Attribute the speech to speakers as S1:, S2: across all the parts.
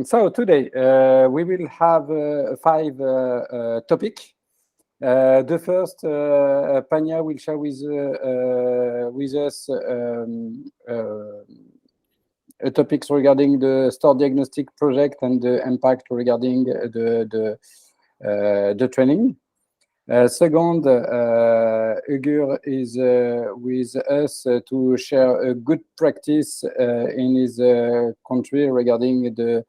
S1: So today we will have 5 topics. The first, Pania will share with us topics regarding the store diagnostic project and the impact regarding the training. Second, Ugur is with us to share a good practice in his country regarding the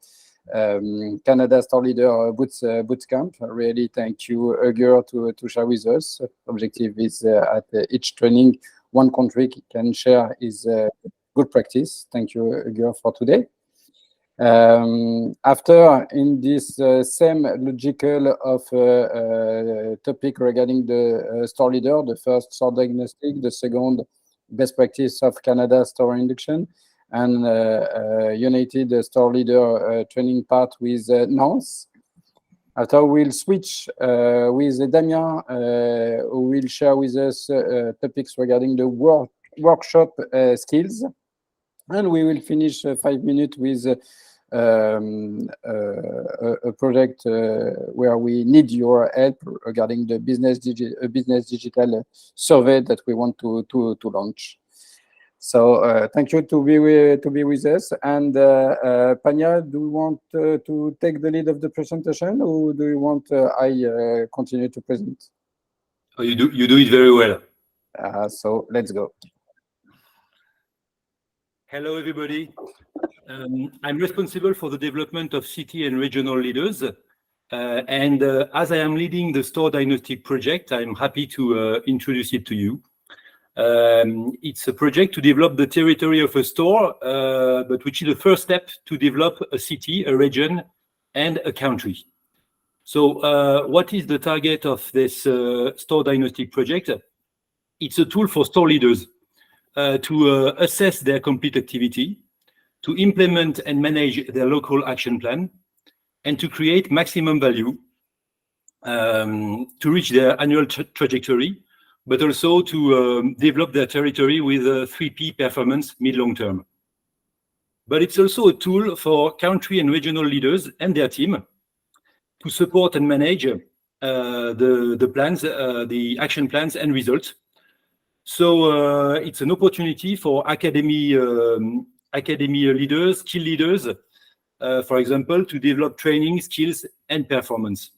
S1: Canada Store Leader Bootcamp. Really, thank you, Ugur, to share with us. Objective is at each training, one country can share his good practice. Thank you, Ugur, for today. After, in this same logical of topic regarding the store leader, the first store diagnostic, the second best practice of Canada store induction, and United Store Leader training part with Nance. After, we'll switch with Damien, who will share with us topics regarding the workshop skills. And we will finish 5 minutes with a project where we need your help regarding the business digital survey that we want to launch. So thank you to be with us. And Pania, do you want to take the lead of the presentation, or do you want I continue to present?
S2: Oh, you do it very well.
S1: So let's go.
S2: Hello, everybody. I'm responsible for the development of city and regional leaders. And as I am leading the store diagnostic project, I'm happy to introduce it to you. It's a project to develop the territory of a store, but which is the first step to develop a city, a region, and a country. So what is the target of this store diagnostic project? It's a tool for store leaders to assess their complete activity, to implement and manage their local action plan, and to create maximum value to reach their annual trajectory, but also to develop their territory with 3P performance mid-long term. But it's also a tool for country and regional leaders and their team to support and manage the plans, the action plans and results. So it's an opportunity for academy leaders, skill leaders, for example, to develop training, skills, and performance.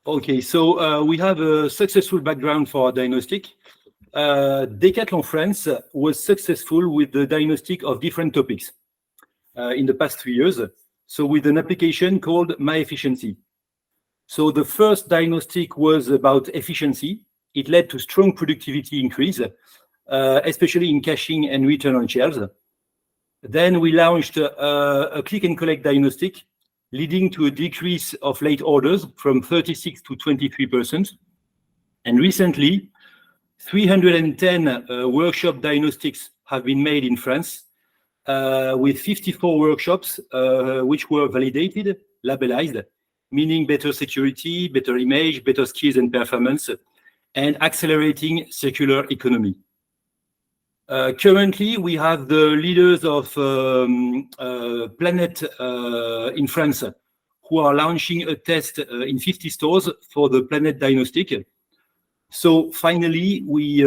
S2: Okay, so we have a successful background for our diagnostic. Decathlon France was successful with the diagnostic of different topics in the past 3 years. So with an application called My Efficiency. So the first diagnostic was about efficiency. It led to strong productivity increase, especially in caching and return on shelves. Then we launched a click and collect diagnostic, leading to a decrease of late orders from 36 to 23%. And recently, 310 workshop diagnostics have been made in France, with 54 workshops which were validated, labelized, meaning better security, better image, better skills and performance, and accelerating circular economy. Currently, we have the leaders of Planet in France who are launching a test in 50 stores for the Planet diagnostic. So finally, we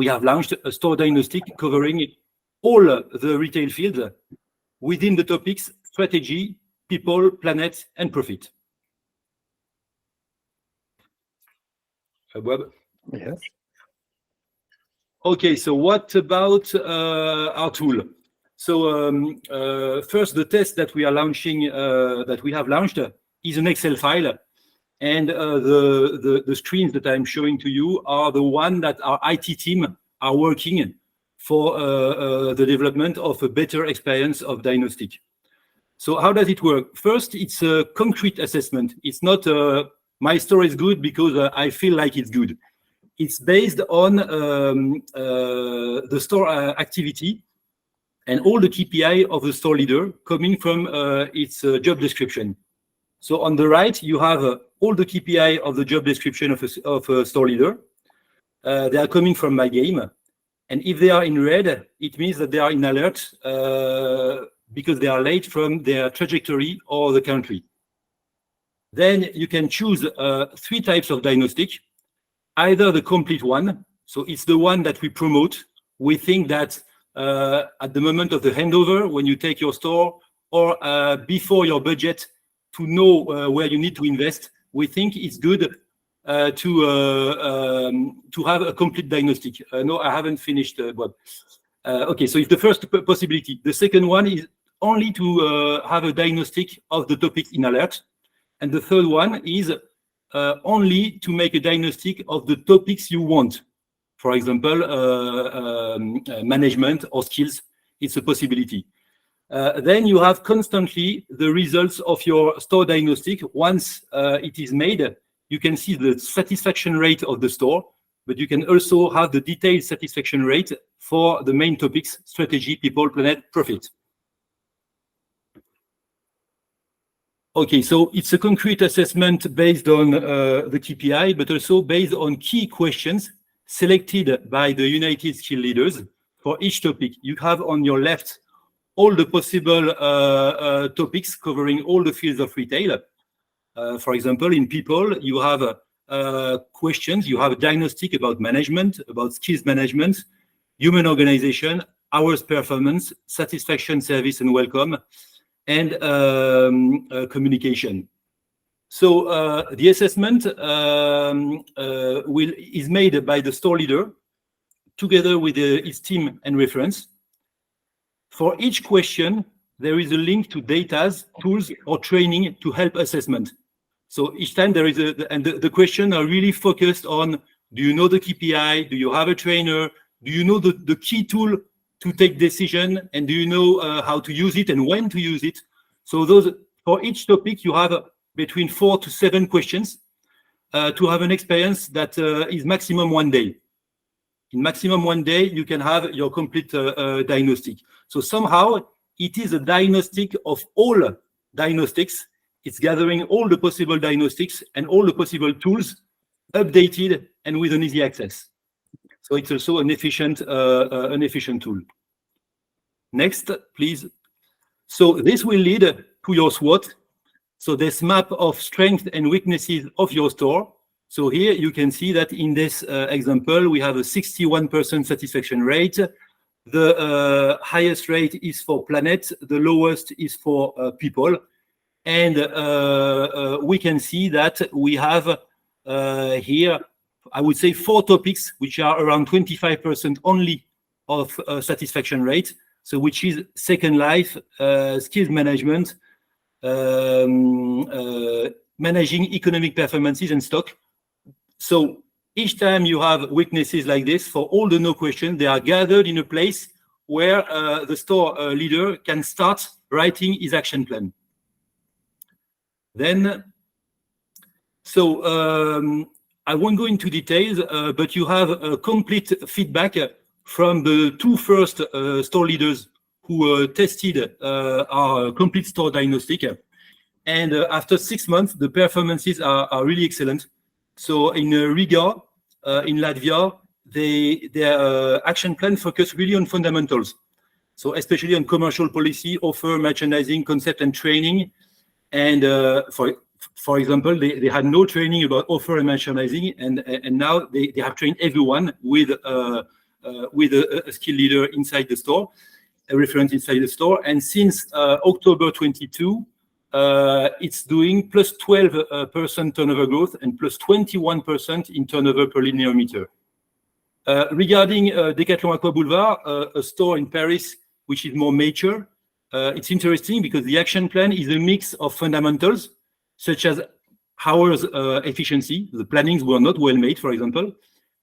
S2: have launched a store diagnostic covering all the retail fields within the topics strategy, people, planet, and profit. Bob?
S1: Yes.
S2: Okay, so what about our tool? So first, the test that we are launching, that we have launched, is an Excel file, and the screens that I'm showing to you are the one that our IT team are working for the development of a better experience of diagnostic. So how does it work? First, it's a concrete assessment. It's not my store is good because I feel like it's good. It's based on the store activity and all the KPI of the store leader coming from its job description. So on the right, you have all the KPI of the job description of a store leader. They are coming from my game. And if they are in red, it means that they are in alert because they are late from their trajectory or the country. Then you can choose 3 types of diagnostic. Either the complete one, so it's the one that we promote. We think that at the moment of the handover, when you take your store, or before your budget to know where you need to invest, we think it's good to have a complete diagnostic. No, I haven't finished, Bob. Okay, so it's the first possibility. The second one is only to have a diagnostic of the topic in alert. And the third one is only to make a diagnostic of the topics you want. For example, management or skills, it's a possibility. Then you have constantly the results of your store diagnostic. Once it is made, you can see the satisfaction rate of the store, but you can also have the detailed satisfaction rate for the main topics: strategy, people, planet, profit. Okay, so it's a concrete assessment based on the KPI, but also based on key questions selected by the United Skill Leaders for each topic. You have on your left all the possible topics covering all the fields of retail. For example, in people, you have questions. You have a diagnostic about management, about skills management, human organization, hours performance, satisfaction, service, and welcome, and communication. So the assessment is made by the store leader together with his team and reference. For each question, there is a link to data, tools, or training to help assessment. So each time there is and the questions are really focused on: do you know the KPI? Do you have a trainer? Do you know the key tool to take decision? And do you know how to use it and when to use it? So those, for each topic, you have between 4 to 7 questions to have an experience that is maximum 1 day. In maximum 1 day, you can have your complete diagnostic. So somehow it is a diagnostic of all diagnostics. It's gathering all the possible diagnostics and all the possible tools, updated and with an easy access. So it's also an efficient tool. Next, please. So this will lead to your SWOT. So this map of strengths and weaknesses of your store. So here you can see that in this example, we have a 61% satisfaction rate. The highest rate is for planet, the lowest is for people. And we can see that we have here, I would say, 4 topics, which are around 25% only of satisfaction rate. So which is Second Life, skills management, managing economic performances and stock. So each time you have weaknesses like this, for all the no questions, they are gathered in a place where the store leader can start writing his action plan. Then, so I won't go into details, but you have a complete feedback from the 2 first store leaders who tested our complete store diagnostic. And after 6 months, the performances are really excellent. So in Riga, in Latvia, their action plan focused really on fundamentals. So especially on commercial policy, offer, merchandising, concept, and training. And for example, they had no training about offer and merchandising, and now they have trained everyone with a skill leader inside the store, a referent inside the store. And since October 22, it's doing plus 12% turnover growth and plus 21% in turnover per linear meter. Regarding Decathlon Aqua Boulevard, a store in Paris, which is more mature, it's interesting because the action plan is a mix of fundamentals, such as hours efficiency. The plannings were not well made, for example,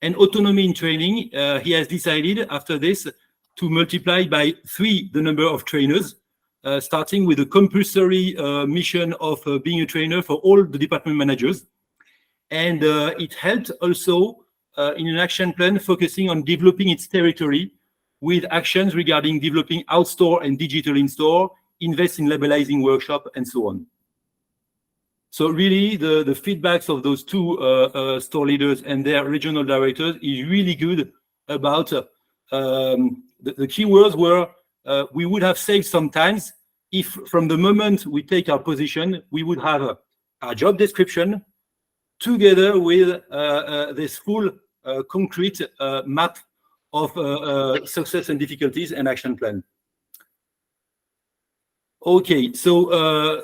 S2: and autonomy in training. He has decided after this to multiply by 3 the number of trainers, starting with a compulsory mission of being a trainer for all the department managers. And it helped also in an action plan focusing on developing its territory with actions regarding developing outstore and digital in-store, invest in labelizing workshop, and so on. So really, the feedbacks of those 2 store leaders and their regional directors is really good about the key words were we would have saved some time if from the moment we take our position, we would have our job description together with this full concrete map of success and difficulties and action plan. Okay, so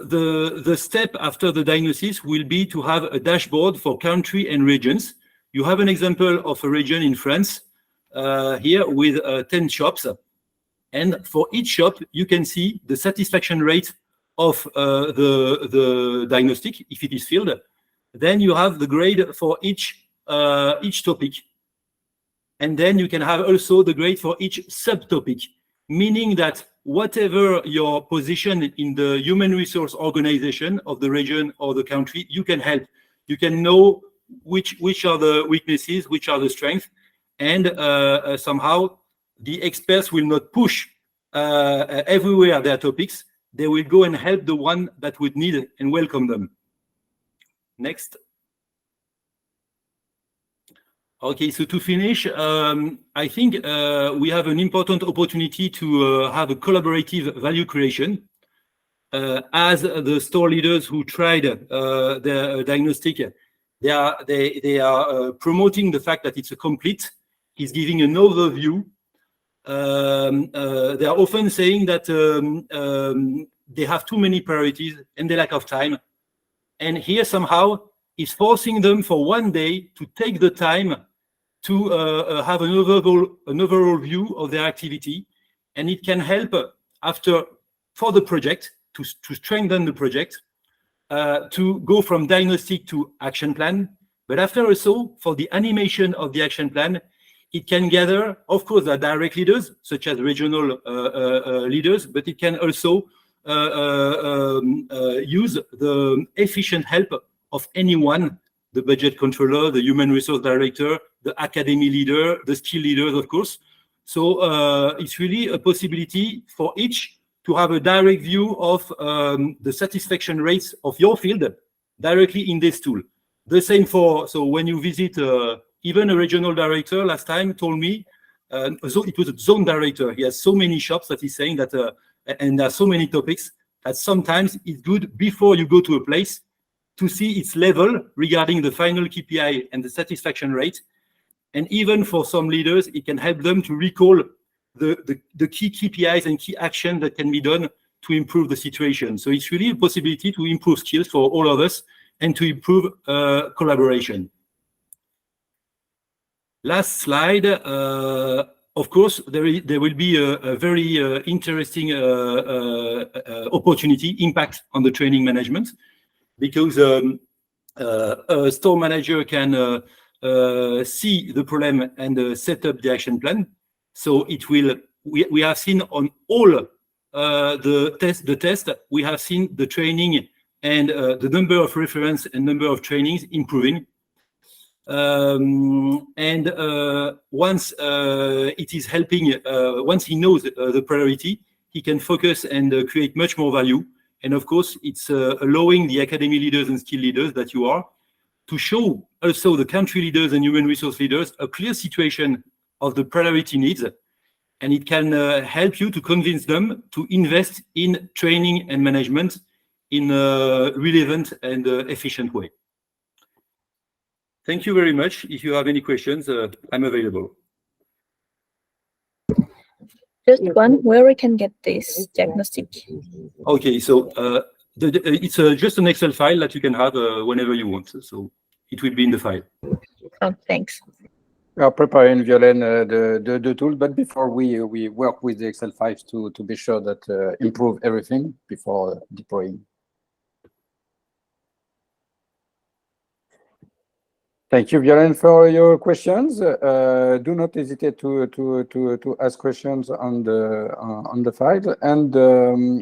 S2: the step after the diagnosis will be to have a dashboard for country and regions. You have an example of a region in France here with 10 shops. And for each shop, you can see the satisfaction rate of the diagnostic, if it is filled. Then you have the grade for each topic. And then you can have also the grade for each subtopic, meaning that whatever your position in the human resource organization of the region or the country, you can help. You can know which are the weaknesses, which are the strengths, and somehow the experts will not push everywhere their topics. They will go and help the one that would need it and welcome them. Next. Okay, so to finish, I think we have an important opportunity to have a collaborative value creation. As the store leaders who tried the diagnostic, they are promoting the fact that it's a complete. He's giving an overview. They are often saying that they have too many priorities and they lack of time. And here somehow is forcing them for one day to take the time to have an overall view of their activity. And it can help for the project, to strengthen the project, to go from diagnostic to action plan. But after also, for the animation of the action plan, it can gather, of course, the direct leaders, such as regional leaders, but it can also use the efficient help of anyone, the budget controller, the human resource director, the academy leader, the skill leaders, of course. So it's really a possibility for each to have a direct view of the satisfaction rates of your field directly in this tool. The same so when you visit even a regional director last time told me, so it was a zone director. He has so many shops that he's saying that, and there are so many topics that sometimes it's good before you go to a place to see its level regarding the final KPI and the satisfaction rate. And even for some leaders, it can help them to recall the key KPIs and key action that can be done to improve the situation. So it's really a possibility to improve skills for all of us and to improve collaboration. Last slide. Of course, there will be a very interesting opportunity, impact on the training management, because a store manager can see the problem and set up the action plan. So it will. We have seen on all the test. We have seen the training and the number of reference and number of trainings improving. And once it is helping, once he knows the priority, he can focus and create much more value. And of course, it's allowing the academy leaders and skill leaders that you are to show also the country leaders and human resource leaders a clear situation of the priority needs. And it can help you to convince them to invest in training and management in a relevant and efficient way. Thank you very much. If you have any questions, I'm available.
S3: Just one, where we can get this diagnostic?
S2: Okay, so it's just an Excel file that you can have whenever you want. So it will be in the file.
S3: Oh, thanks.
S1: We are preparing, Violaine, the tool, but before we work with the Excel files to be sure that improve everything before deploying. Thank you, Violaine, for your questions. Do not hesitate to ask questions on the file, and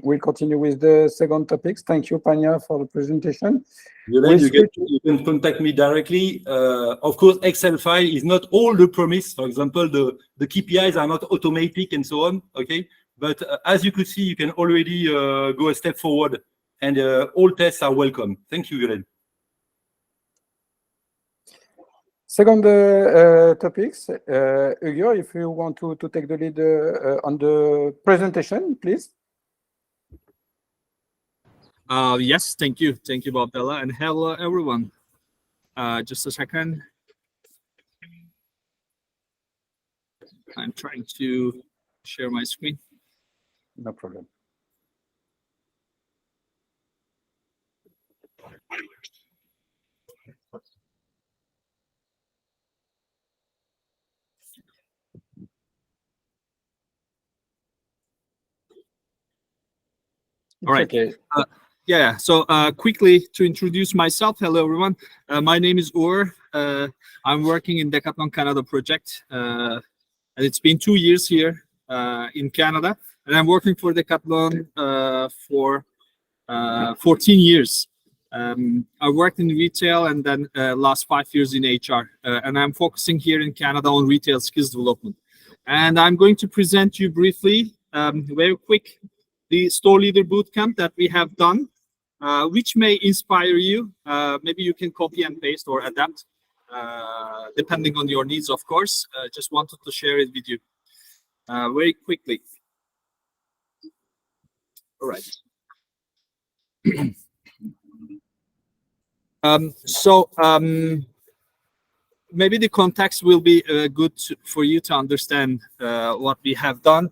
S1: we'll continue with the second topics. Thank you, Pania, for the presentation.
S2: Violaine, you can contact me directly. Of course, Excel file is not all the promise. For example, the KPIs are not automatic and so on. Okay, but as you could see, you can already go a step forward, and all tests are welcome. Thank you, Violaine.
S1: Second topics, Ugur, if you want to take the lead on the presentation, please.
S4: Yes, thank you, Bob Della, and hello everyone. Just a second. I'm trying to share my screen.
S1: No problem.
S4: All right.
S1: Okay.
S4: Yeah, so quickly to introduce myself. Hello, everyone. My name is Ur. I'm working in Decathlon Canada project. And it's been 2 years here in Canada. And I'm working for Decathlon for 14 years. I worked in retail and then last 5 years in HR. And I'm focusing here in Canada on retail skills development. And I'm going to present you briefly, very quick, the store leader bootcamp that we have done, which may inspire you. Maybe you can copy and paste or adapt, depending on your needs, of course. Just wanted to share it with you very quickly. All right. Maybe the context will be good for you to understand what we have done.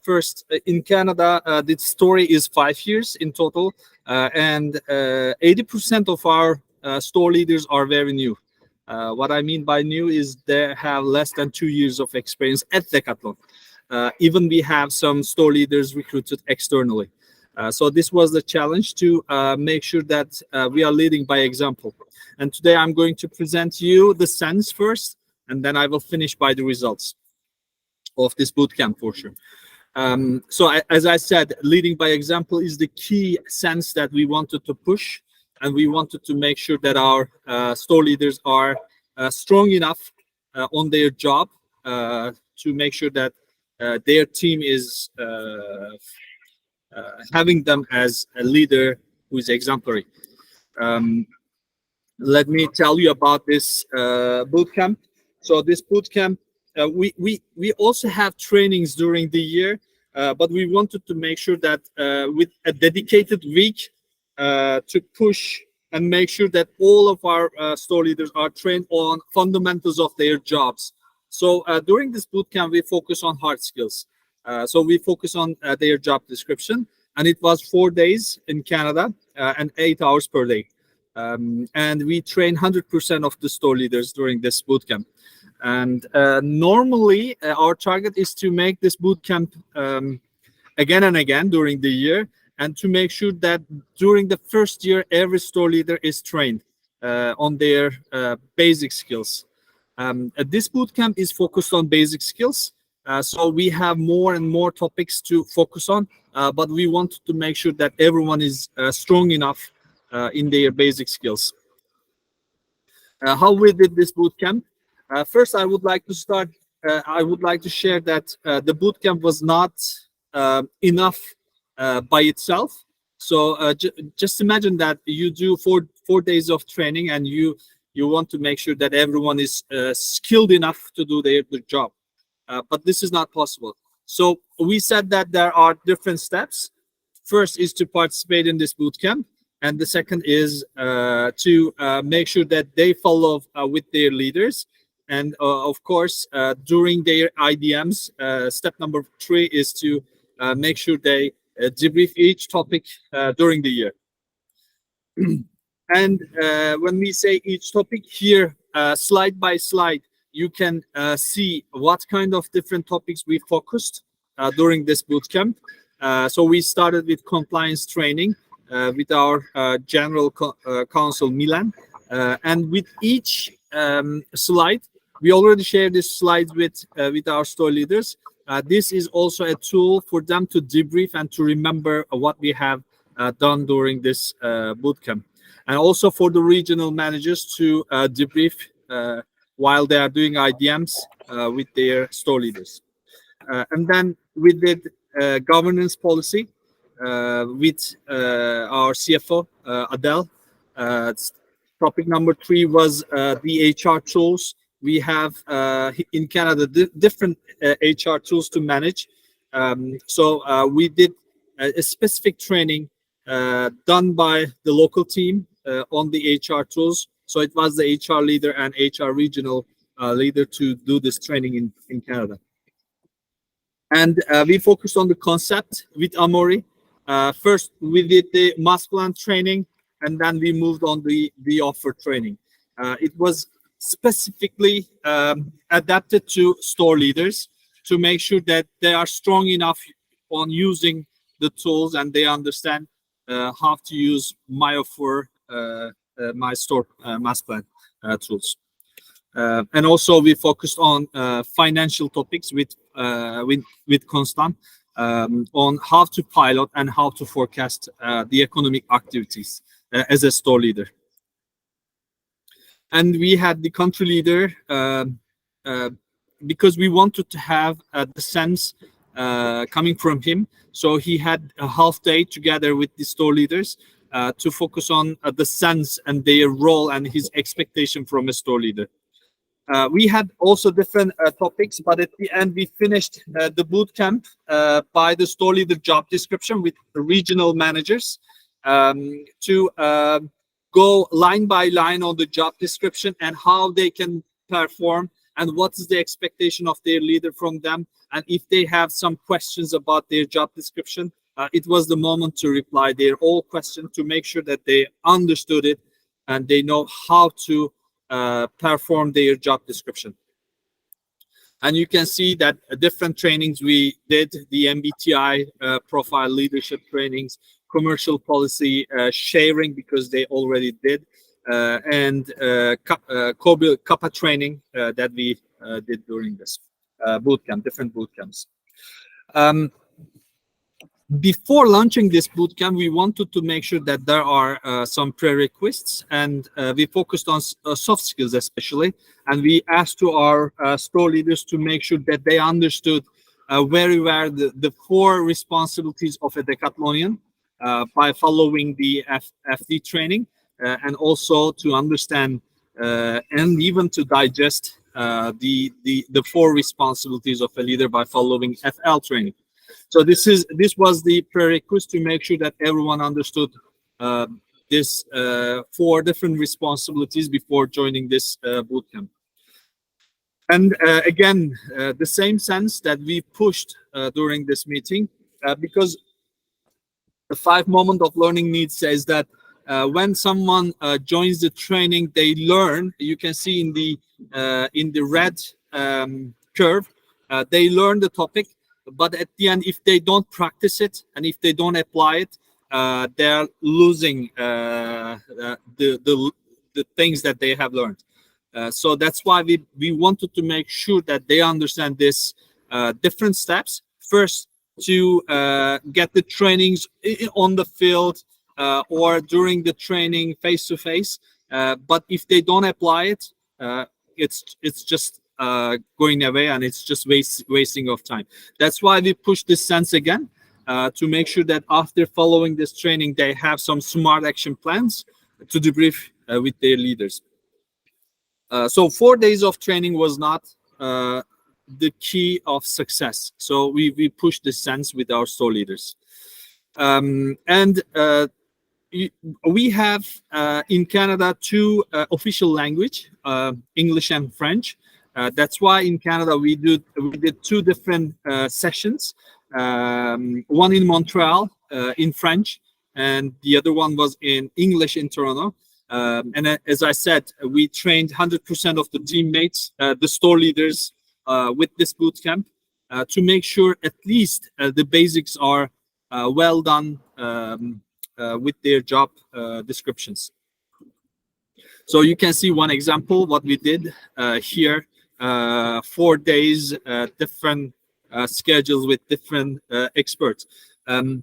S4: First, in Canada, the story is 5 years in total, and 80% of our store leaders are very new. What I mean by new is they have less than 2 years of experience at Decathlon. Even we have some store leaders recruited externally. So this was the challenge to make sure that we are leading by example. And today I'm going to present you the sense first, and then I will finish by the results of this bootcamp for sure. As I said, leading by example is the key sense that we wanted to push, and we wanted to make sure that our store leaders are strong enough on their job to make sure that their team is having them as a leader who is exemplary. Let me tell you about this bootcamp. So this bootcamp, we also have trainings during the year, but we wanted to make sure that with a dedicated week to push and make sure that all of our store leaders are trained on fundamentals of their jobs. So during this bootcamp, we focus on hard skills. So we focus on their job description, and it was 4 days in Canada and 8 hours per day. And we train 100% of the store leaders during this bootcamp. And normally, our target is to make this bootcamp again and again during the year, and to make sure that during the first year, every store leader is trained on their basic skills. This bootcamp is focused on basic skills. So we have more and more topics to focus on, but we want to make sure that everyone is strong enough in their basic skills. How we did this bootcamp? First, I would like to start. I would like to share that the bootcamp was not enough by itself. So just imagine that you do four days of training, and you want to make sure that everyone is skilled enough to do their job. But this is not possible. So we said that there are different steps. First is to participate in this bootcamp, and the second is to make sure that they follow with their leaders. And of course, during their IDMs, step number 3 is to make sure they debrief each topic during the year. And when we say each topic here, slide by slide, you can see what kind of different topics we focused during this bootcamp. So we started with compliance training with our General Counsel, Milan. And with each slide, we already shared this slide with our store leaders. This is also a tool for them to debrief and to remember what we have done during this bootcamp. And also for the regional managers to debrief while they are doing IDMs with their store leaders. And then we did governance policy with our CFO, Adele. Topic number 3 was the HR tools. We have in Canada different HR tools to manage. So we did a specific training done by the local team on the HR tools. So it was the HR leader and HR regional leader to do this training in Canada. And we focused on the concept with Amaury. First, we did the master plan training, and then we moved on the offer training. It was specifically adapted to store leaders to make sure that they are strong enough on using the tools and they understand how to use my offer, my store master plan tools. And also we focused on financial topics with Constant on how to pilot and how to forecast the economic activities as a store leader. And we had the country leader because we wanted to have the sense coming from him. So he had a half day together with the store leaders to focus on the sense and their role and his expectation from a store leader. We had also different topics, but at the end we finished the boot camp by the store leader job description with the regional managers to go line by line on the job description and how they can perform and what is the expectation of their leader from them. And if they have some questions about their job description, it was the moment to reply their all questions to make sure that they understood it and they know how to perform their job description. And you can see that different trainings we did, the MBTI profile leadership trainings, commercial policy sharing because they already did, and COBA training that we did during this boot camp, different boot camps. Before launching this bootcamp, we wanted to make sure that there are some prerequisites, and we focused on soft skills especially. And we asked to our store leaders to make sure that they understood very well the 4 responsibilities of a decathlonian by following the FD training, and also to understand and even to digest the 4 responsibilities of a leader by following FL training. So this was the prerequisite to make sure that everyone understood this 4 different responsibilities before joining this bootcamp. And again, the same sense that we pushed during this meeting, because the 5 moment of learning need says that when someone joins the training, they learn. You can see in the red curve, they learn the topic. But at the end, if they don't practice it and if they don't apply it, they're losing the things that they have learned. So that's why we wanted to make sure that they understand this different steps. First, to get the trainings on the field or during the training face-to-face. But if they don't apply it, it's just going away and it's just wasting of time. That's why we push this sense again to make sure that after following this training they have some smart action plans to debrief with their leaders. So 4 days of training was not the key of success, so we pushed this sense with our store leaders. And we have in Canada 2 official language, English and French. That's why in Canada we did 2 different sessions. One in Montreal in French, and the other one was in English in Toronto. And as I said, we trained 100% of the teammates, the store leaders, with this bootcamp to make sure at least the basics are well done with their job descriptions. So you can see one example what we did here. 4 days, different schedules with different experts, and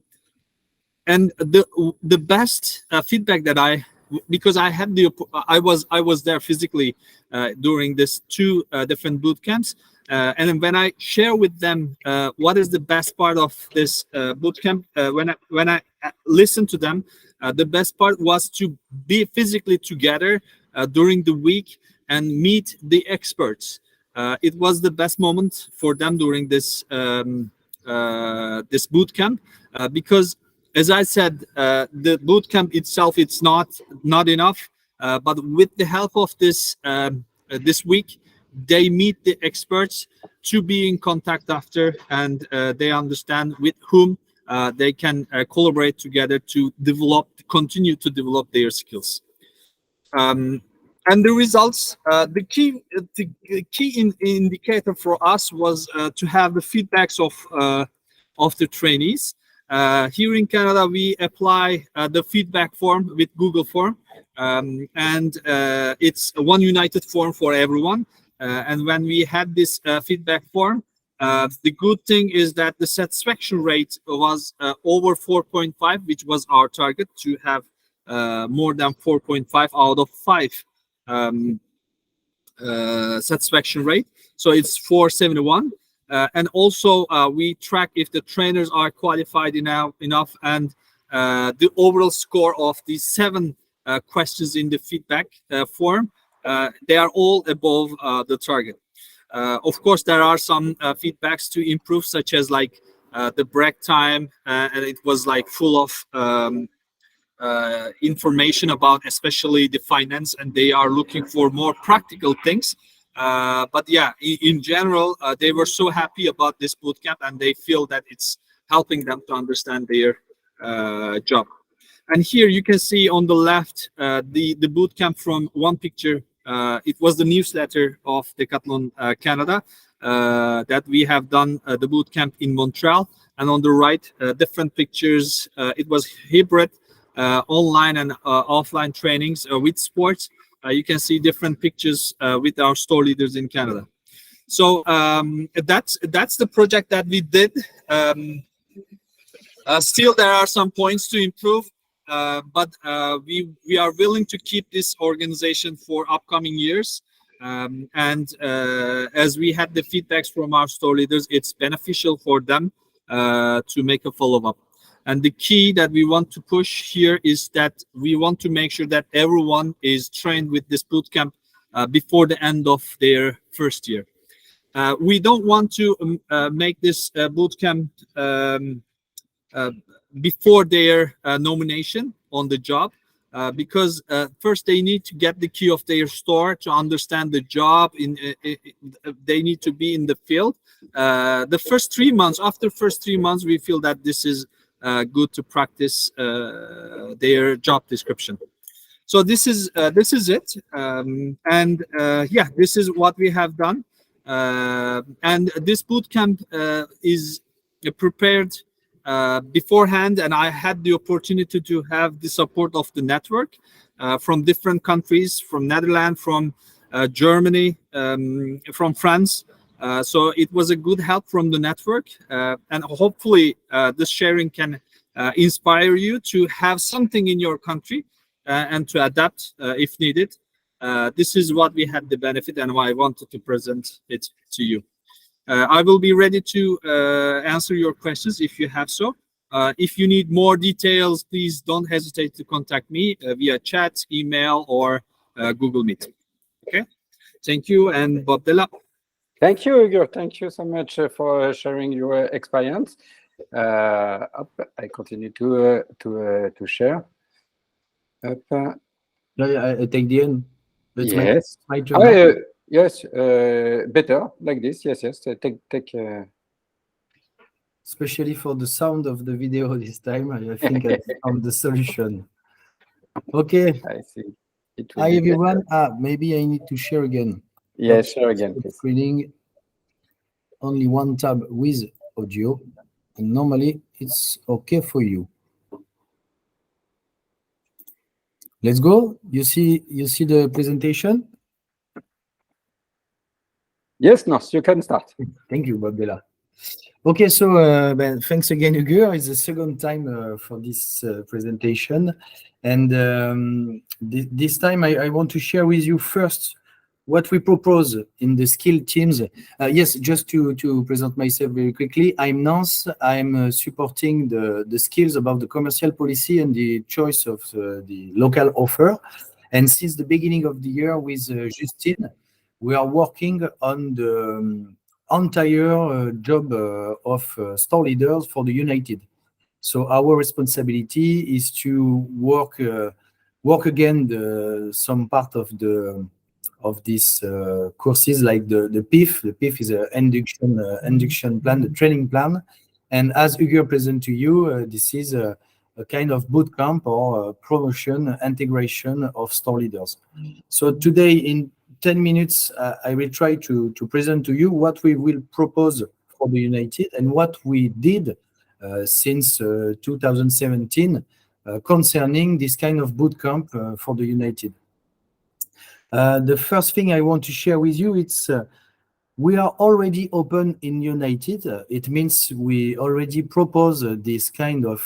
S4: the best feedback that because I had I was there physically during this 2 different boot camps, and when I share with them what is the best part of this boot camp, when I listen to them, The best part was to be physically together during the week and meet the experts. It was the best moment for them during this this boot camp because, as I said, the boot camp itself, it's not enough. But with the help of this this week, they meet the experts to be in contact after, and they understand with whom they can collaborate together to continue to develop their skills. And the results, the key indicator for us was to have the feedbacks of the trainees. Here in Canada, we apply the feedback form with Google Form, and it's one united form for everyone. And when we had this feedback form, the good thing is that the satisfaction rate was over 4.5, which was our target, to have more than 4.5 out of 5 satisfaction rate. So it's 471. And also we track if the trainers are qualified enough, and the overall score of these 7 questions in the feedback form, they are all above the target. Of course, there are some feedbacks to improve, such as like the break time, and it was like full of information about especially the finance, and they are looking for more practical things. But yeah, in general, they were so happy about this bootcamp, and they feel that it's helping them to understand their job. And here you can see on the left the bootcamp from one picture. It was the newsletter of Decathlon Canada that we have done the bootcamp in Montreal. And on the right, different pictures. It was hybrid online and offline trainings with sports. You can see different pictures with our store leaders in Canada. So that's the project that we did. Still, there are some points to improve, but we are willing to keep this organization for upcoming years. And as we had the feedbacks from our store leaders, it's beneficial for them to make a follow-up. And the key that we want to push here is that we want to make sure that everyone is trained with this bootcamp before the end of their first year. We don't want to make this bootcamp before their nomination on the job, because first they need to get the key of their store to understand the job. They need to be in the field. The first 3 months, after first 3 months, we feel that this is good to practice their job description. So this is it, and yeah, this is what we have done. And this bootcamp is prepared beforehand, and I had the opportunity to have the support of the network from different countries, from Netherlands, from Germany, from France. So it was a good help from the network, and hopefully this sharing can inspire you to have something in your country and to adapt if needed. This is what we had the benefit, and why I wanted to present it to you. I will be ready to answer your questions if you have so. If you need more details, please don't hesitate to contact me via chat, email, or Google Meet. Okay, thank you, and Bob Della.
S1: Thank you, Ugur. Thank you so much for sharing your experience. I continue to share.
S5: Yeah, I take the end. That's
S1: Yes.
S5: my turn.
S1: Yes, better like this. Yes. Take.
S5: Especially for the sound of the video this time, I think I found the solution. Okay.
S1: I see.
S5: Hi everyone. Maybe I need to share again.
S1: Yes, share again, please.
S5: Screening. Only one tab with audio, and normally it's okay for you. Let's go. You see the presentation?
S1: Yes, no, you can start.
S5: Thank you, Bob Della. Okay, so thanks again, Ugur. It's the second time for this presentation, and this time I want to share with you first what we propose in the skill teams. Yes, just to present myself very quickly, I'm Nance. I'm supporting the skills about the commercial policy and the choice of the local offer. And since the beginning of the year with Justine, we are working on the entire job of store leaders for the United. So our responsibility is to work again some part of these courses like the PIF. The PIF is an induction plan, the training plan. And as Ugur presented to you, this is a kind of boot camp or promotion integration of store leaders. So today, in 10 minutes, I will try to present to you what we will propose for the United and what we did since 2017 concerning this kind of boot camp for the United. The first thing I want to share with you, it's we are already open in United. It means we already propose this kind of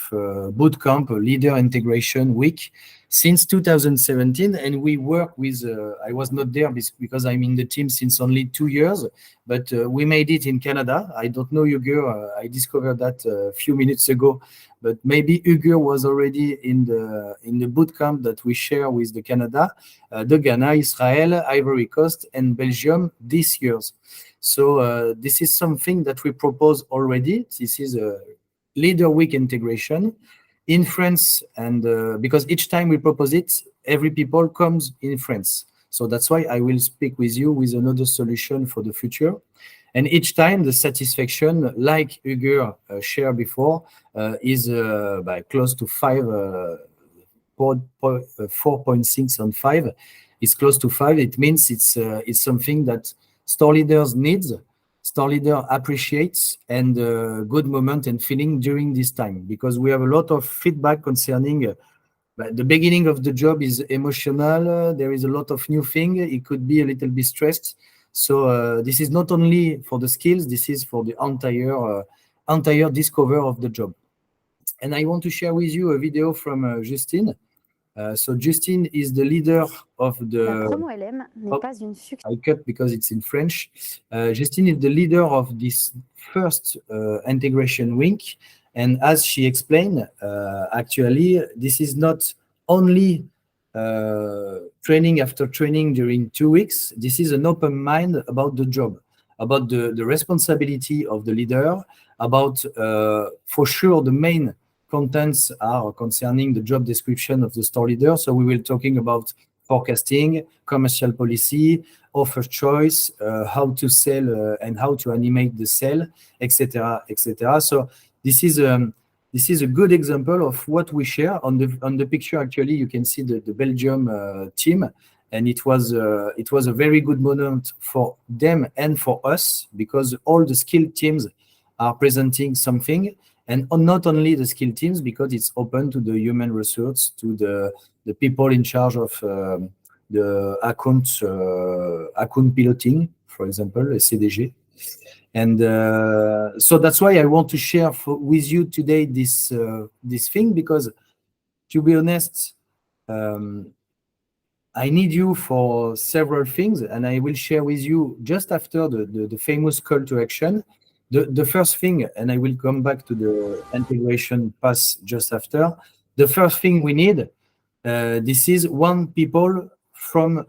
S5: boot camp, leader integration week since 2017, and we work with, I was not there because I'm in the team since only 2 years, but we made it in Canada. I don't know Ugur, I discovered that a few minutes ago, but maybe Ugur was already in the boot camp that we share with the Canada, the Ghana, Israel, Ivory Coast, and Belgium this year. So this is something that we propose already. This is a leader week integration in France, and because each time we propose it, every people comes in France. So that's why I will speak with you with another solution for the future. And each time the satisfaction, like Ugur shared before, is by close to 4.6 on 5. It's close to 5. It means it's something that store leaders needs, store leader appreciates, and good moment and feeling during this time, because we have a lot of feedback concerning the beginning of the job is emotional. There is a lot of new thing. It could be a little bit stressed. So this is not only for the skills, this is for the entire discover of the job. And I want to share with you a video from Justine. So Justine is the leader of the...
S6: La promo LM n'est pas une
S5: I cut because it's in French. Justine is the leader of this first integration week. And as she explained, actually, this is not only training after training during 2 weeks. This is an open mind about the job, about the responsibility of the leader, about, for sure, the main contents are concerning the job description of the store leader. So we will talking about forecasting, commercial policy, offer choice, how to sell and how to animate the sale, etc., etc. So this is a good example of what we share. On the picture. Actually, you can see the Belgium team, and it was a very good moment for them and for us, because all the skill teams are presenting something. And not only the skill teams, because it's open to the human resource, to the people in charge of the account piloting, for example, a CDG. And so that's why I want to share with you today this thing, because to be honest, I need you for several things, and I will share with you just after the famous call to action. The first thing, and I will come back to the integration pass just after. The first thing we need, this is one people from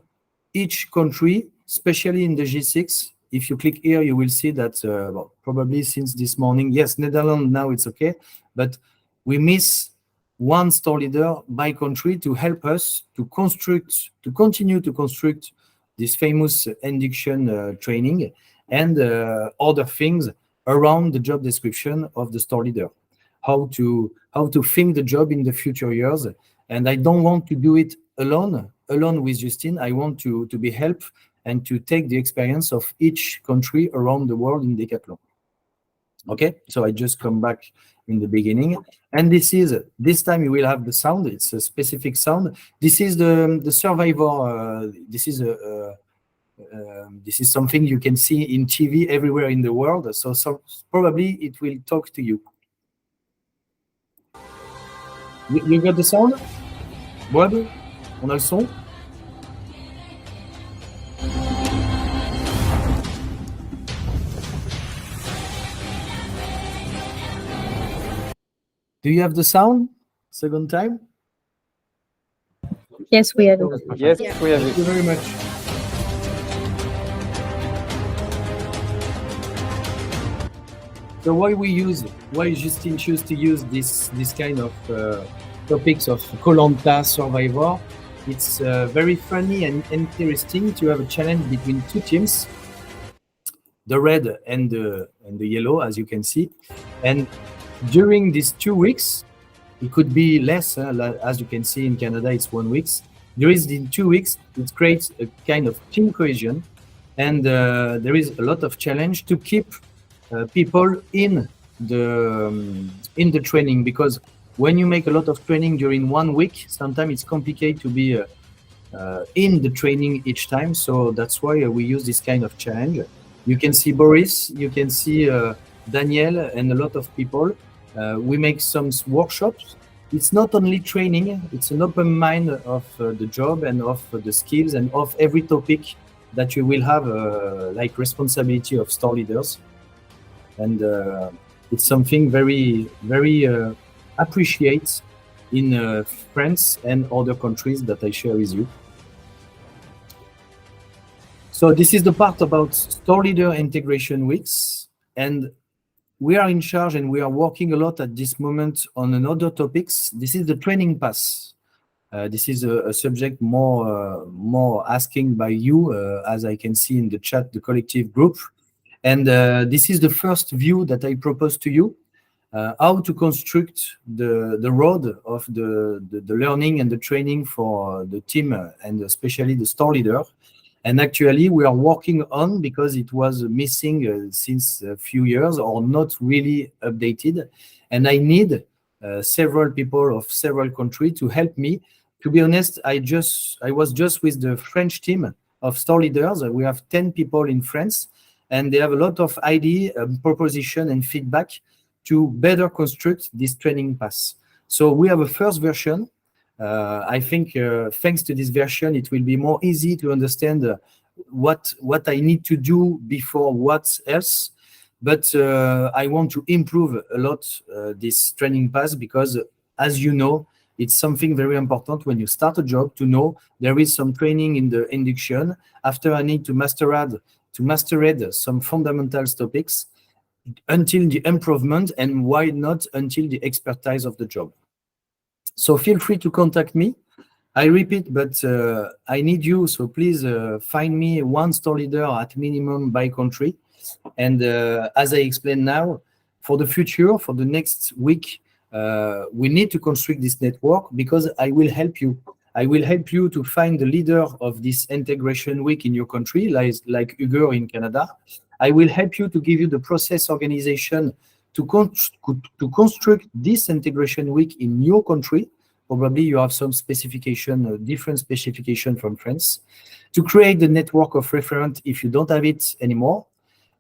S5: each country, especially in the G6. If you click here, you will see that well, probably since this morning, yes, Netherlands now it's okay, but we miss one store leader by country to help us to continue to construct this famous induction training and other things around the job description of the store leader, how to think the job in the future years. And I don't want to do it alone with Justine. I want to be helped and to take the experience of each country around the world in Decathlon. Okay, so I just come back in the beginning, and this time you will have the sound. It's a specific sound. This is the Survivor. This is something you can see in TV everywhere in the world. So probably it will talk to you. You got the sound? Bob, on a le son? Do you have the sound? Second time?
S3: Yes, we have it.
S1: Yes, we have
S5: Thank
S1: it.
S5: you very much. So why Justine choose to use this kind of topics of Koh-Lanta Survivor? It's very funny and interesting to have a challenge between two teams, the red and the yellow, as you can see. And during these 2 weeks, it could be less, as you can see in Canada, it's 1 week. During the 2 weeks, it creates a kind of team cohesion, and there is a lot of challenge to keep people in the training, because when you make a lot of training during 1 week, sometimes it's complicated to be in the training each time. So that's why we use this kind of challenge. You can see Boris, you can see Daniel, and a lot of people. We make some workshops. It's not only training, it's an open mind of the job and of the skills and of every topic that you will have like responsibility of store leaders. And it's something very, very appreciate in France and other countries that I share with you. So this is the part about store leader integration weeks, and we are in charge and we are working a lot at this moment on another topics. This is the training pass. This is a subject more asking by you, as I can see in the chat, the collective group. And this is the first view that I propose to you, how to construct the road of the learning and the training for the team and especially the store leader. And actually we are working on, because it was missing since a few years or not really updated. And I need several people of several countries to help me. To be honest, I was just with the French team of store leaders. We have 10 people in France, and they have a lot of idea, proposition and feedback to better construct this training pass. So we have a first version. I think thanks to this version, it will be more easy to understand what I need to do before what else. But I want to improve a lot this training pass, because as you know, it's something very important when you start a job to know there is some training in the induction. After I need to master some fundamental topics until the improvement, and why not until the expertise of the job. So feel free to contact me. I repeat, but I need you, so please find me one store leader at minimum by country. And as I explained now, for the future, for the next week, we need to construct this network, because I will help you. I will help you to find the leader of this integration week in your country, like Ugur in Canada. I will help you to give you the process organization to construct this integration week in your country. Probably you have some specification, different specification from France, to create the network of reference if you don't have it anymore.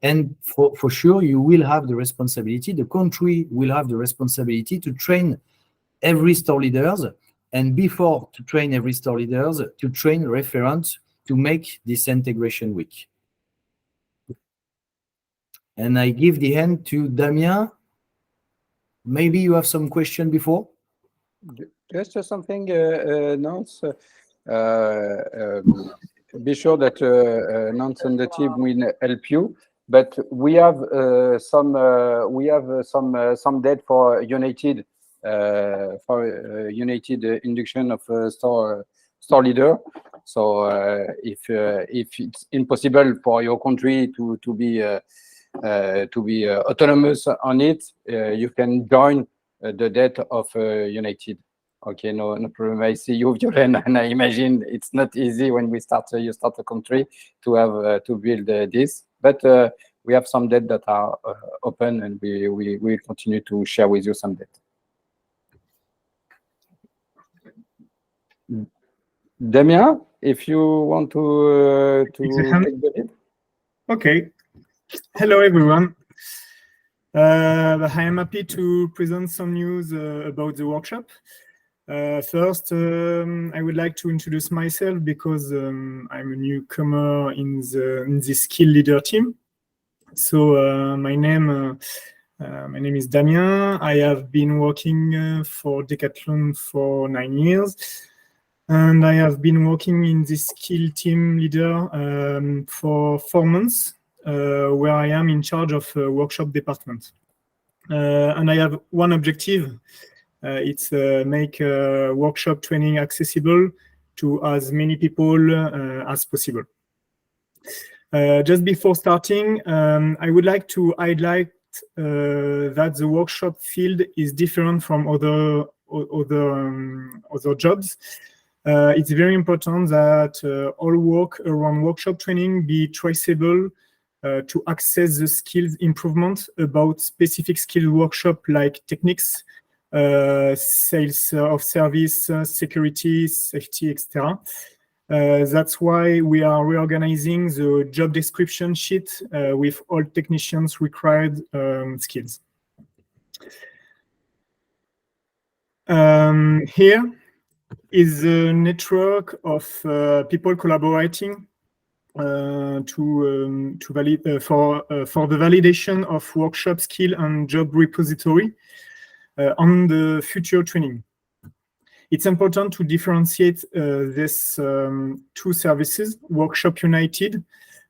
S5: And for sure, you will have the responsibility, the country will have the responsibility to train every store leaders, and before to train every store leaders, to train referents to make this integration week. And I give the hand to Damien. Maybe you have some question before?
S1: Just something, Nance. Be sure that Nance and the team will help you. But we have some date for United induction of store leader. So if it's impossible for your country to be autonomous on it, you can join the date of United. Okay, no problem. I see you, Violen, and I imagine it's not easy when you start a country to have to build this. But we have some data that are open, and we will continue to share with you some data. Damien, if you want to take the lead.
S7: Okay. Hello, everyone. I am happy to present some news about the workshop. First, I would like to introduce myself, because I'm a newcomer in the skill leader team. So my name My name is Damien. I have been working for Decathlon for 9 years, and I have been working in this skill team leader for 4 months, where I am in charge of a workshop department. And I have one objective. It's make workshop training accessible to as many people as possible. Just before starting, I would like to highlight that the workshop field is different from other jobs. It's very important that all work around workshop training be traceable to access the skills improvement about specific skill workshop like techniques, sales of service, security, safety, etc. That's why we are reorganizing the job description sheet with all technicians' required skills. Here is a network of people collaborating to validate for the validation of workshop skill and job repository on the future training. It's important to differentiate these 2 services, Workshop United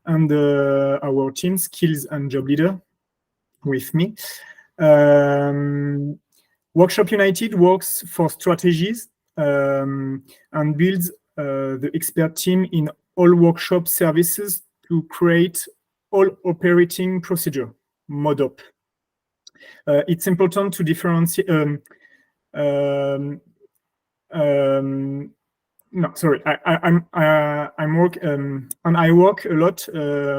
S7: and our team, Skills and Job Leader, with me. Workshop United works for strategies and builds the expert team in all workshop services to create all operating procedure, MODOP. It's important to differentiate. No, sorry. I work a lot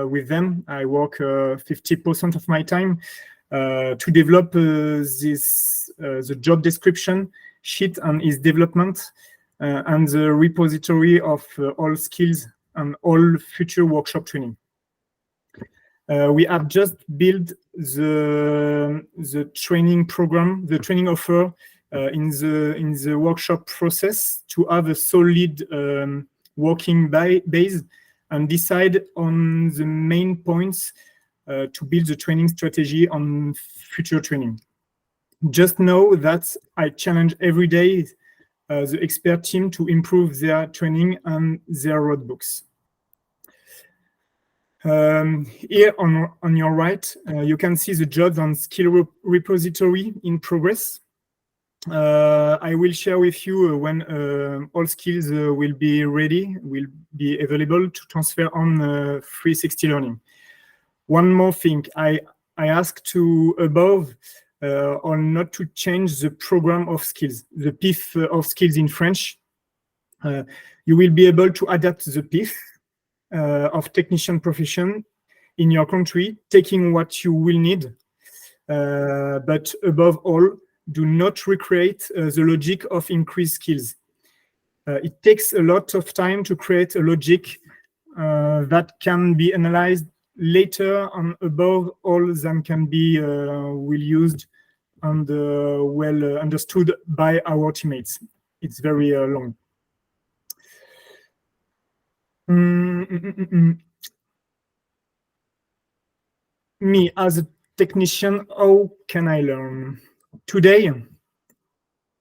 S7: with them. I work 50% of my time to develop the job description sheet and its development and the repository of all skills and all future workshop training. We have just built the training program, the training offer in the workshop process to have a solid working base and decide on the main points to build the training strategy on future training. Just know that I challenge every day the expert team to improve their training and their roadbooks. Here on your right, you can see the jobs and skill repository in progress. I will share with you when all skills will be ready, will be available to transfer on 360 Learning. One more thing, I ask to above or not to change the program of skills, the PIF of skills in French. You will be able to adapt the PIF of technician profession in your country, taking what you will need. But above all, do not recreate the logic of increased skills. It takes a lot of time to create a logic that can be analyzed later and above all than can be well used and well understood by our teammates. It's very long. Me as a technician, how can I learn? Today,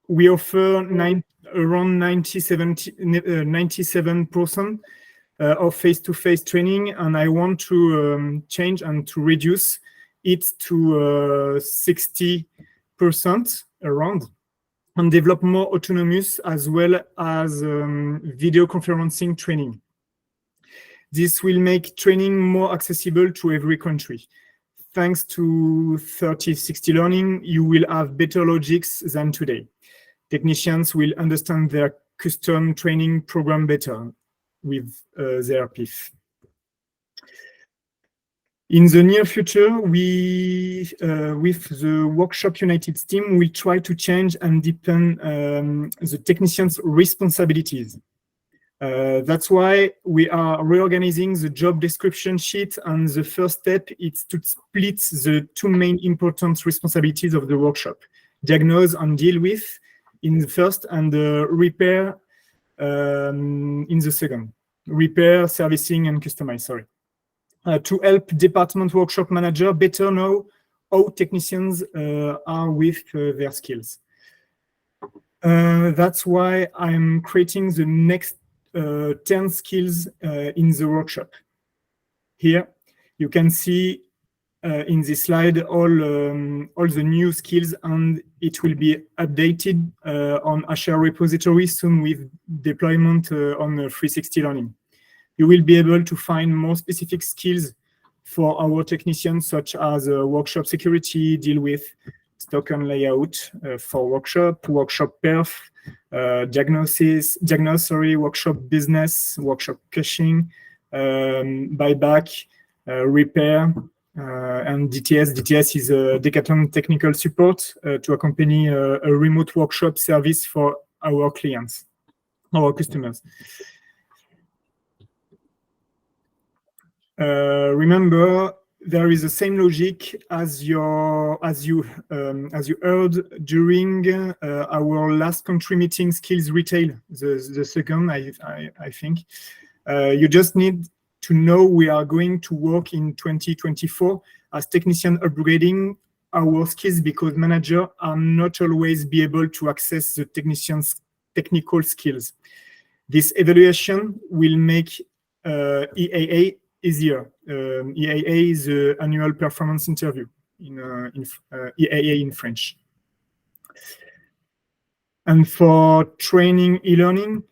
S7: we offer around 97% of face-to-face training, and I want to change and to reduce it to 60% around, and develop more autonomous as well as video conferencing training. This will make training more accessible to every country. Thanks to 360 Learning, you will have better logics than today. Technicians will understand their custom training program better with their PIF. In the near future, we, with the Workshop United team, will try to change and deepen the technicians' responsibilities. That's why we are reorganizing the job description sheet, and the first step is to split the 2 main important responsibilities of the workshop: diagnose and deal with in the first, and repair in the second. Repair, servicing, and customize, sorry. To help department workshop manager better know how technicians are with their skills. That's why I'm creating the next 10 skills in the workshop. Here, you can see in this slide all the new skills, and it will be updated on Azure repository soon with deployment on 360 Learning. You will be able to find more specific skills for our technicians, such as workshop security, deal with stock and layout for workshop perf, workshop business, workshop caching, buyback, repair, and DTS. DTS is a Decathlon technical support to accompany a remote workshop service for our clients, our customers. Remember, there is the same logic as you heard during our last country meeting, skills retail, the second, I think. You just need to know we are going to work in 2024 as technician upgrading our skills, because managers are not always be able to access the technician's technical skills. This evaluation will make EAA easier. EAA is the annual performance interview in EAA in French. And for training e-learning,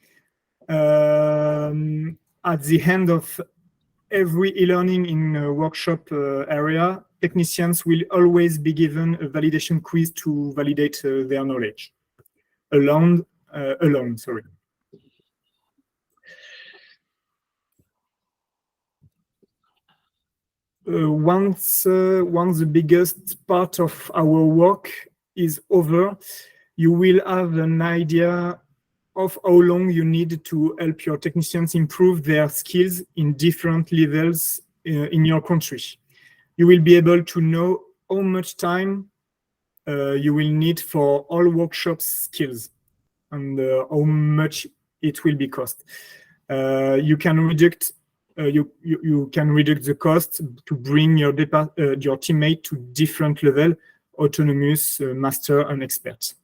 S7: at the end of every e-learning in a workshop area, technicians will always be given a validation quiz to validate their knowledge. Alone, sorry. Once the biggest part of our work is over, you will have an idea of how long you need to help your technicians improve their skills in different levels in your country. You will be able to know how much time you will need for all workshop skills and how much it will be cost. You can reduce the cost to bring your teammate to different level, autonomous, master, and experts.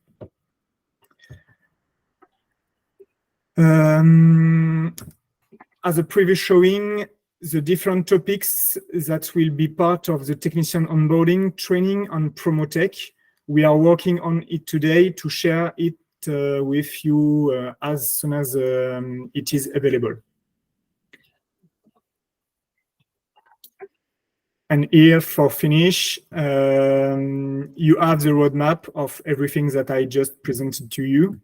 S7: As a previous showing, the different topics that will be part of the technician onboarding training on Promotech, we are working on it today to share it with you as soon as it is available. And here, for finish, you have the roadmap of everything that I just presented to you.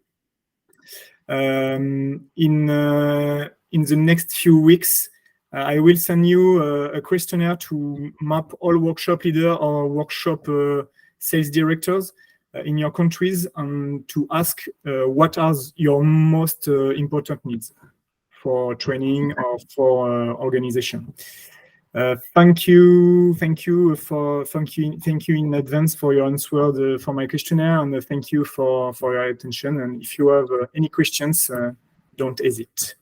S7: In the next few weeks, I will send you a questionnaire to map all workshop leaders or workshop sales directors in your countries, and to ask what are your most important needs for training or for organization. Thank you in advance for your answer for my questionnaire, and thank you for your attention. And if you have any questions, don't hesitate.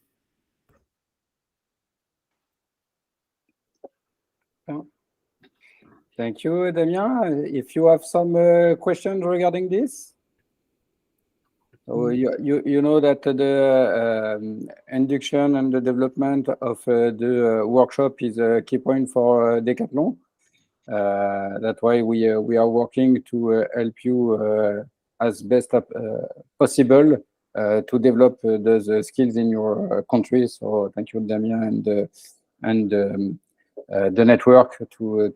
S1: Thank you, Damien. If you have some questions regarding this, so you know that the induction and the development of the workshop is a key point for Decathlon. That's why we are working to help you as best possible to develop those skills in your country. So thank you, Damien, and the network to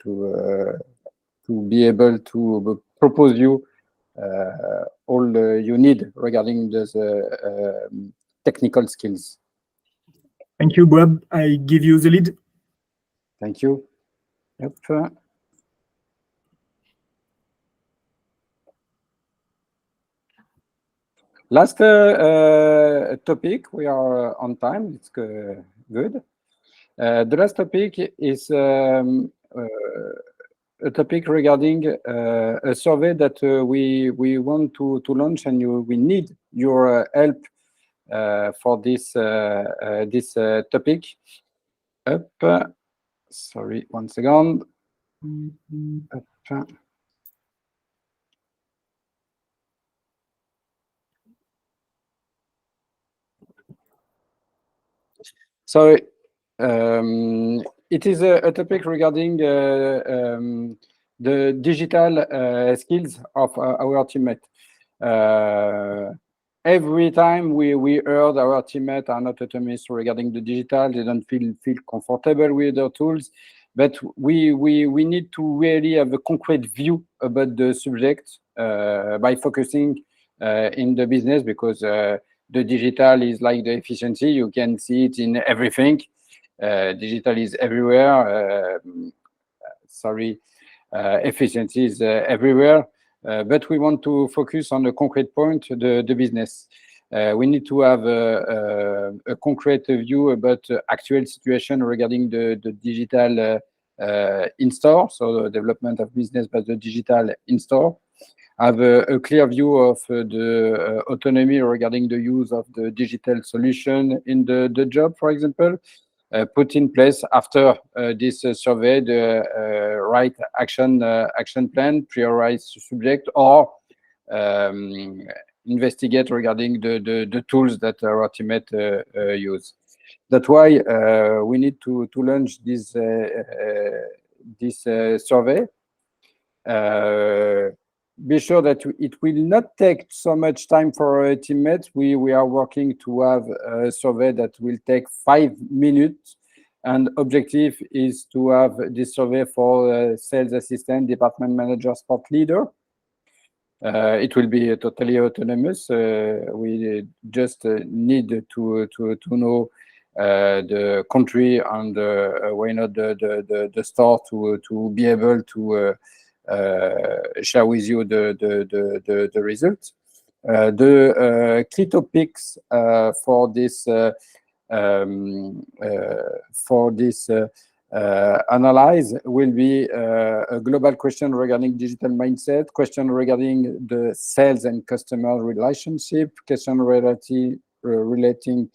S1: be able to propose you all you need regarding those technical skills.
S7: Thank you, Bob. I give you the lead.
S1: Thank you. Yep. Last topic, we are on time. It's good. The last topic is a topic regarding a survey that we want to launch, and we need your help for this topic. Sorry, one second. So it is a topic regarding the digital skills of our teammate. Every time we heard our teammates are not autonomous regarding the digital, they don't feel comfortable with their tools. But we need to really have a concrete view about the subject by focusing in the business, because the digital is like the efficiency. You can see it in everything. Digital is everywhere. Efficiency is everywhere. But we want to focus on the concrete point, the business. We need to have a concrete view about actual situation regarding the digital in-store, so the development of business by the digital in-store. Have a clear view of the autonomy regarding the use of the digital solution in the job, for example. Put in place after this survey the right action plan, prioritize subject, or investigate regarding the tools that our teammate use. That's why we need to launch this survey. Be sure that it will not take so much time for our teammates. We are working to have a survey that will take 5 minutes, and objective is to have this survey for sales assistant, department manager, sport leader. It will be totally autonomous. We just need to know the country and why not the store to be able to share with you the results. The key topics for this analyze will be a global question regarding digital mindset, question regarding the sales and customer relationship, question relating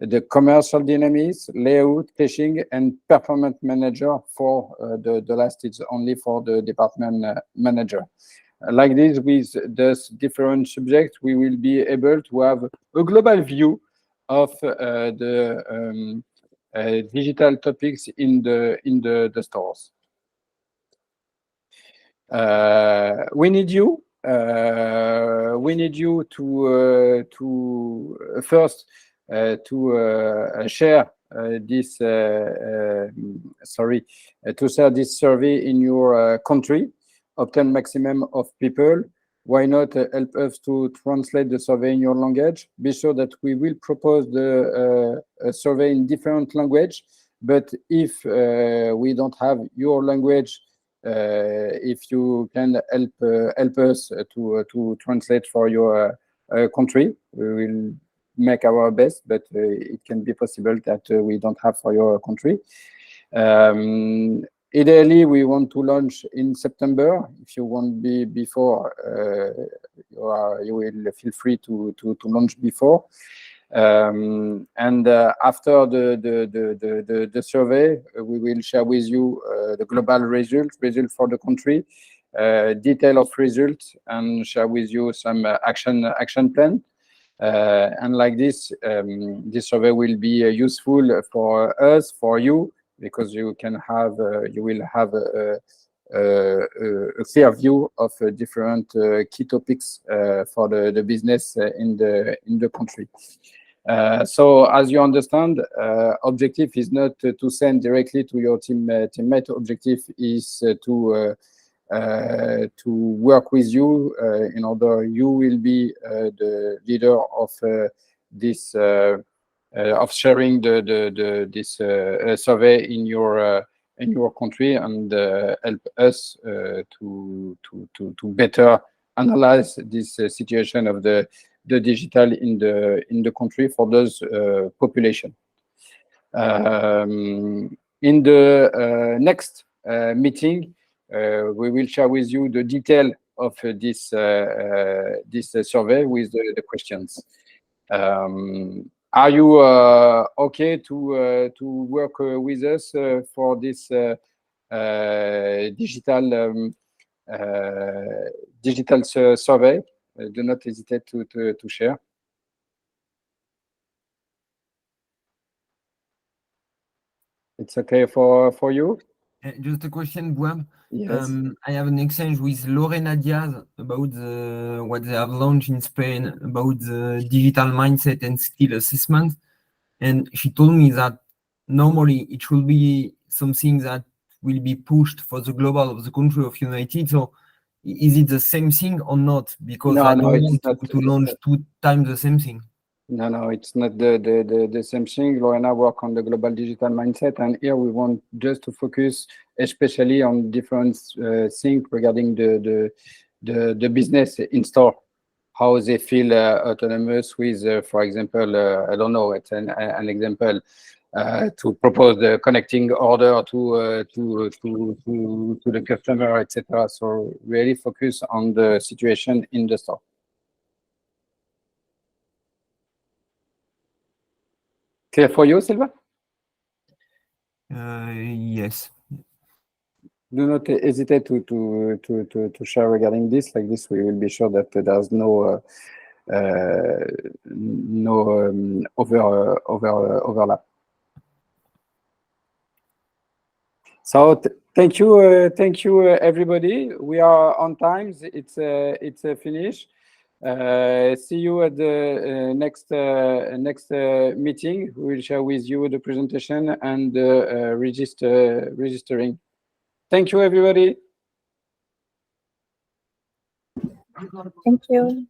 S1: the commercial dynamics, layout, caching, and performance manager. For the last, it's only for the department manager. Like this, with those different subjects, we will be able to have a global view of the digital topics in the stores. We need you. We need you to first to share this survey in your country, obtain maximum of people. Why not help us to translate the survey in your language? Be sure that we will propose the survey in different language, but if we don't have your language, if you can help us to translate for your country, we will make our best, but it can be possible that we don't have for your country. Ideally, we want to launch in September. If you want be before, you will feel free to launch before. And after the survey, we will share with you the global result for the country, detail of results, and share with you some action plan. And like this, this survey will be useful for us, for you, because you will have a clear view of different key topics for the business in the country. So, as you understand, objective is not to send directly to your teammate. Objective is to work with you in order you will be the leader of this of sharing this survey in your country, and help us to better analyze this situation of the digital in the country for those population. In the next meeting, we will share with you the detail of this survey with the questions. Are you okay to work with us for this digital survey? Do not hesitate to share. It's okay for you?
S8: Just a question, Bouab.
S1: Yes.
S8: I have an exchange with Lorena Diaz about what they have launched in Spain about the digital mindset and skill assessment. And she told me that normally it will be something that will be pushed for the global of the country of United. So is it the same thing or not? Because
S1: No,
S8: I
S1: no,
S8: don't
S1: it's
S8: want
S1: not.
S8: to launch 2 times the same thing.
S1: No, it's not the same thing. Lorena work on the global digital mindset, and here we want just to focus especially on different things regarding the business in store, how they feel autonomous with, for example, I don't know, it's an example, to propose the connecting order to the customer, etc. So really focus on the situation in the store. Clear for you, Silva?
S8: Yes.
S1: Do not hesitate to share regarding this. Like this, we will be sure that there's no overlap. So thank you, everybody. We are on time. It's finished. See you at the next meeting. We will share with you the presentation and registering. Thank you, everybody.
S3: Thank you.